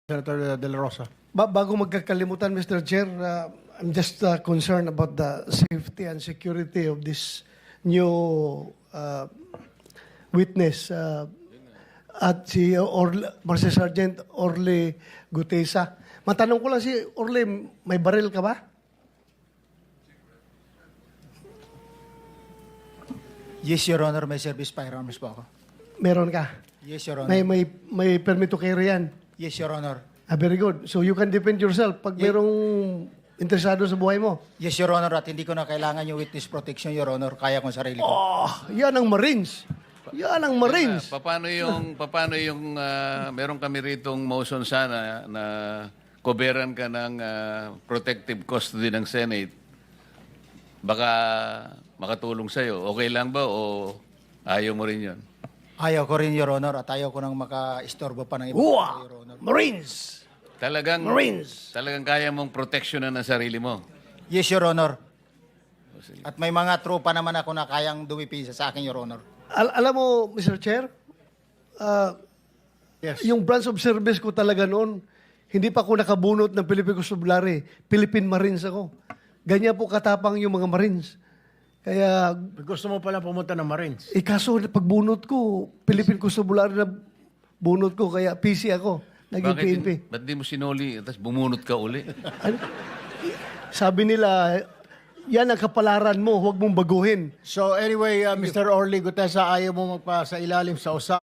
Senator De La Rosa. Bago magkakalimutan, Mr. Chair, I'm just concerned about the safety and security of this new witness at si Master Sergeant Orly Gutesa. Matanong ko lang si Orly, may baril ka ba? Yes, Your Honor. May service firearms po ako. Meron ka? Yes, Your Honor. May permit to carry yan? Yes, Your Honor. Very good. So you can defend yourself pag merong interesado sa buhay mo. Yes, Your Honor. At hindi ko na kailangan yung witness protection, Your Honor. Kaya kong sarili ko. Oh, yan ang Marines. Yan ang Marines. Paano yung meron kami ritong motion sana na koberan ka ng protective custody ng Senate. Baka makatulong sa'yo. Okay lang ba o ayaw mo rin yun? Ayaw ko rin, Your Honor. At ayaw ko nang maka-istorbo pa ng iba, Uwa! Your Honor. Marines! Talagang Marines! kaya mong proteksyonan ng sarili mo. Yes, Your Honor. At may mga tropa naman ako na kayang dumipisa sa akin, Your Honor. Alam mo, Mr. Chair, Yes. yung branch of service ko talaga noon, hindi pa ako nakabunot ng Philippine Constabulary. Philippine Marines ako. Ganyan po katapang yung mga Marines. Kaya, Gusto mo pala pumunta ng Marines. kaso pagbunot ko, Philippine Constabulary na bunot ko, kaya PC ako. Naging PNP. Ba't di mo sinuli tapos bumunot ka uli? Ano? Sabi nila, yan ang kapalaran mo, huwag mong baguhin. So anyway, Mr. Orly Gutesa, ayaw mo magpa sa ilalim sa usapan.